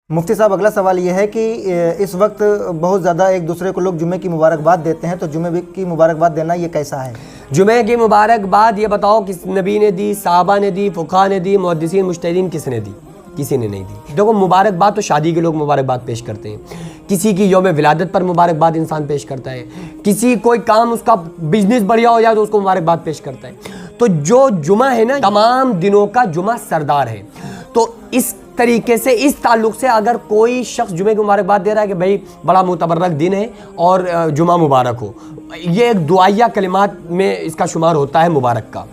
مفتی صاحب، اگلا سوال یہ ہے کہ اس وقت بہت زیادہ ایک دوسرے کو لوگ جمعے کی مبارکباد دیتے ہیں، تو جمعے کی مبارکباد دینا یہ کیسا ہے؟ جمعے کی مبارکباد یہ بتاؤ کس نبی نے دی، صحابہ نے دی، فقہاء نے دی، محدثین مجتہدین کس نے دی؟ کسی نے نہیں دی۔ دیکھو مبارکباد تو شادی کے لوگ مبارکباد پیش کرتے ہیں، کسی کی یوم ولادت پر مبارکباد انسان پیش کرتا ہے، کسی کوئی کام اس کا بزنس بڑھیا ہو جائے تو اس کو مبارکباد پیش کرتا ہے۔ تو جو جمعہ ہے نا، تمام دنوں کا جمعہ سردار ہے۔ تو اس طریقے سے، اس تعلق سے اگر کوئی شخص جمعے کی مبارکباد دے رہا ہے کہ بھائی بڑا متبرک دن ہے اور جمعہ مبارک ہو، یہ ایک دعائیہ کلمات میں اس کا شمار ہوتا ہے مبارک کا،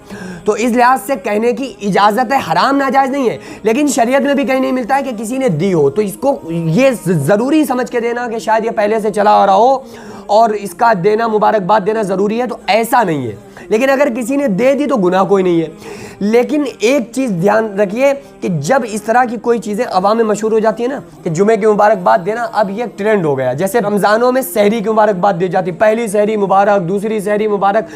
تو اس لحاظ سے کہنے کی اجازت ہے، حرام ناجائز نہیں ہے، لیکن شریعت میں بھی کہیں نہیں ملتا ہے کہ کسی نے دی ہو تو اس کو یہ ضروری سمجھ کے دینا کہ شاید یہ پہلے سے چلا آ رہا ہو اور اس کا دینا، مبارکباد دینا ضروری ہے، تو ایسا نہیں ہے۔ لیکن اگر کسی نے دے دی تو گناہ کوئی نہیں ہے۔ لیکن ایک چیز دھیان رکھیے کہ جب اس طرح کی کوئی چیزیں عوام میں مشہور ہو جاتی ہیں نا کہ جمعے کی مبارکباد دینا، اب یہ ٹرینڈ ہو گیا۔ جیسے رمضانوں میں سحری کی مبارکباد دی جاتی، پہلی سحری مبارک، دوسری سحری مبارک۔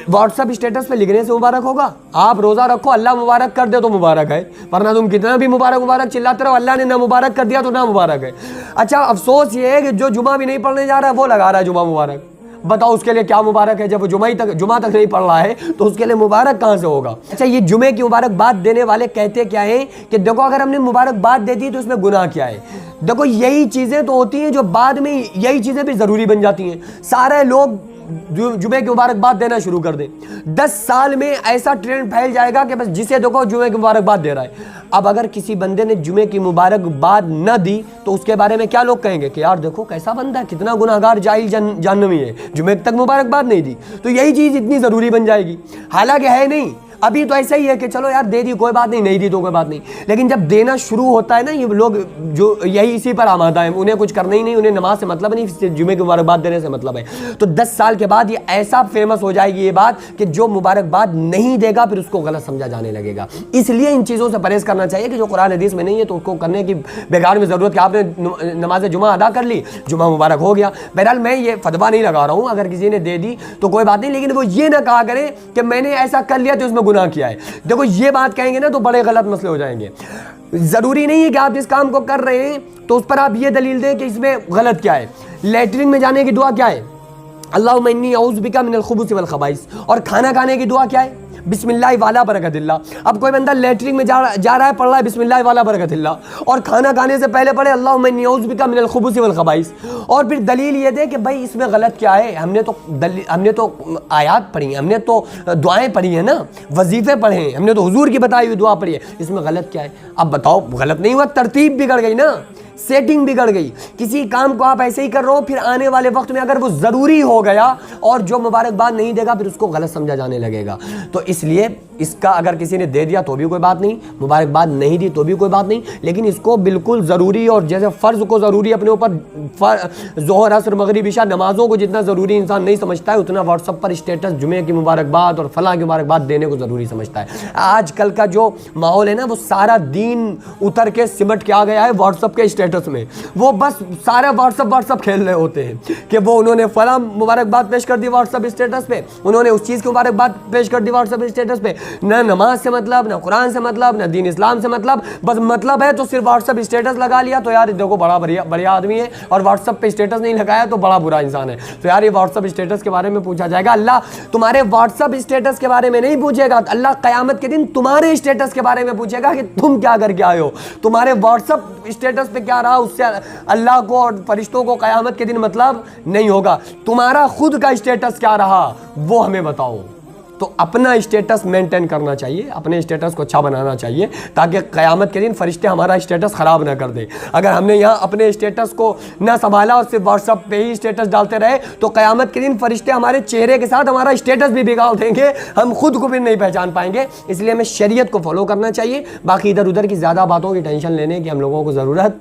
واٹس ایپ اسٹیٹس پہ لکھنے سے مبارک ہوگا؟ آپ روزہ رکھو، اللہ مبارک کر دے تو مبارک ہے، ورنہ تم کتنا بھی مبارک مبارک چلاتے رہو، اللہ نے نہ مبارک کر دیا تو نہ مبارک ہے۔ اچھا افسوس یہ ہے کہ جو جمعہ بھی نہیں پڑھنے جا رہا ہے وہ لگا رہا ہے جمعہ مبارک۔ بتاؤ اس کے لیے کیا مبارک ہے؟ جب وہ جمعہ تک نہیں پڑھ رہا ہے تو اس کے لیے مبارک کہاں سے ہوگا؟ اچھا، یہ جمعے کی مبارکباد دینے والے کہتے کیا ہیں کہ دیکھو اگر ہم نے مبارکباد دے دی تو اس میں گناہ کیا ہے؟ دیکھو یہی چیزیں تو ہوتی ہیں جو بعد میں یہی چیزیں بھی ضروری بن جاتی ہیں۔ سارے لوگ جمعے کی مبارکباد دینا شروع کر دیں، 10 سال میں ایسا ٹرینڈ پھیل جائے گا کہ بس جسے دیکھو جمعے کی مبارکباد دے رہا ہے۔ اب اگر کسی بندے نے جمعے کی مبارکباد نہ دی تو اس کے بارے میں کیا لوگ کہیں گے کہ یار دیکھو کیسا بندہ ہے، کتنا گناہگار جاہل جہنمی ہے، جمعے تک مبارکباد نہیں دی، تو یہی چیز اتنی ضروری بن جائے گی۔ حالانکہ ہے نہیں، ابھی تو ایسا ہی ہے کہ چلو یار دے دی کوئی بات نہیں، نہیں دی تو کوئی بات نہیں، لیکن جب دینا شروع ہوتا ہے نا، یہ لوگ جو یہی اسی پر آمادہ ہیں، انہیں کچھ کرنا ہی نہیں، انہیں نماز سے مطلب نہیں، جمعے کی مبارکباد دینے سے مطلب ہے۔ تو 10 سال کے بعد یہ ایسا فیمس ہو جائے گی یہ بات کہ جو مبارکباد نہیں دے گا پھر اس کو غلط سمجھا جانے لگے گا۔ اس لیے ان چیزوں سے پرہیز کرنا چاہیے کہ جو قرآن حدیث میں نہیں ہے تو اس کو کرنے کی بیگار میں ضرورت کہ آپ نے نماز جمعہ ادا کر لی، جمعہ مبارک ہو گیا۔ بہرحال میں یہ فتویٰ نہیں لگا رہا ہوں، اگر کسی نے دے دی تو کوئی بات نہیں، لیکن وہ یہ نہ کہا کرے کہ میں نے ایسا کر لیا تو اس میں گناہ کیا ہے۔ دیکھو یہ بات کہیں گے نا تو بڑے غلط مسئلے ہو جائیں گے۔ ضروری نہیں ہے کہ آپ جس کام کو کر رہے ہیں تو اس پر آپ یہ دلیل دیں کہ اس میں غلط کیا ہے۔ لیٹرنگ میں جانے کی دعا کیا ہے؟ اللہم انی اعوذ بک من الخبث والخبائث۔ اور کھانا کھانے کی دعا کیا ہے؟ بسم اللہ والا برکت اللہ۔ اب کوئی بندہ لیٹرنگ میں جا رہا ہے، پڑھ رہا ہے بسم اللہ والا برکت اللہ، اور کھانا کھانے سے پہلے پڑھے اللہم انی اعوذ بک من الخبث والخبائث، اور پھر دلیل یہ دے کہ بھائی اس میں غلط کیا ہے؟ ہم نے تو آیات پڑھی ہیں، ہم نے تو دعائیں پڑھی ہیں نا، وظیفے پڑھے ہیں، ہم نے تو حضور کی بتائی ہوئی دعا پڑھی ہے، اس میں غلط کیا ہے؟ اب بتاؤ، غلط نہیں ہوا، ترتیب بگڑ گئی نا، سیٹنگ بگڑ گئی۔ کسی کام کو آپ ایسے ہی کر رہے ہو، پھر آنے والے وقت میں اگر وہ ضروری ہو گیا اور جو مبارکباد نہیں دے گا پھر اس کو غلط سمجھا جانے لگے گا۔ تو اس لیے اس کا اگر کسی نے دے دیا تو بھی کوئی بات نہیں، مبارکباد نہیں دی تو بھی کوئی بات نہیں، لیکن اس کو بالکل ضروری، اور جیسے فرض کو ضروری اپنے اوپر، ظہر عصر مغرب عشاء نمازوں کو جتنا ضروری انسان نہیں سمجھتا ہے اتنا واٹس ایپ پر اسٹیٹس جمعے کی مبارکباد اور فلاں کی مبارکباد دینے کو ضروری سمجھتا ہے۔ آج کل کا جو ماحول ہے نا، وہ سارا دین اتر کے سمٹ کے آ گیا ہے واٹس ایپ کے اسٹیٹس میں۔ وہ بس سارے واٹس ایپ کھیل رہے ہوتے ہیں کہ وہ انہوں نے فلاں مبارکباد پیش کر دی واٹس ایپ اسٹیٹس پہ، انہوں نے اس چیز کی مبارکباد پیش کر دی واٹس ایپ اسٹیٹس پہ، نہ نماز سے مطلب، نہ قرآن سے مطلب، نہ دین اسلام سے مطلب، بس مطلب ہے تو صرف واٹس ایپ اسٹیٹس لگا لیا تو یار دیکھو بڑا بڑھیا آدمی ہے، اور واٹس ایپ پہ اسٹیٹس نہیں لگایا تو بڑا برا انسان ہے۔ تو یار یہ واٹس ایپ اسٹیٹس کے بارے میں پوچھا جائے گا، اللہ تمہارے واٹس ایپ اسٹیٹس کے بارے میں نہیں پوچھے گا، اللہ قیامت کے دن تمہارے اسٹیٹس کے بارے میں پوچھے گا کہ تم کیا کر کے آئے ہو، تمہارے واٹس ایپ اسٹیٹس پہ کیا رہا، اس سے اللہ کو اور فرشتوں کو قیامت کے دن مطلب نہیں ہوگا۔ تمہارا خود کا اسٹیٹس کیا رہا وہ ہمیں بتاؤ۔ تو اپنا اسٹیٹس مینٹین کرنا چاہیے، اپنے اسٹیٹس کو اچھا بنانا چاہیے تاکہ قیامت کے دن فرشتے ہمارا اسٹیٹس خراب نہ کر دیں۔ اگر ہم نے یہاں اپنے اسٹیٹس کو نہ سنبھالا اور صرف واٹس ایپ پہ ہی اسٹیٹس ڈالتے رہے تو قیامت کے دن فرشتے ہمارے چہرے کے ساتھ ہمارا اسٹیٹس بھی بگاڑ دیں گے، ہم خود کو بھی نہیں پہچان پائیں گے۔ اس لیے ہمیں شریعت کو فالو کرنا چاہیے، باقی ادھر ادھر کی زیادہ باتوں کی ٹینشن لینے کی ہم لوگوں کو ضرورت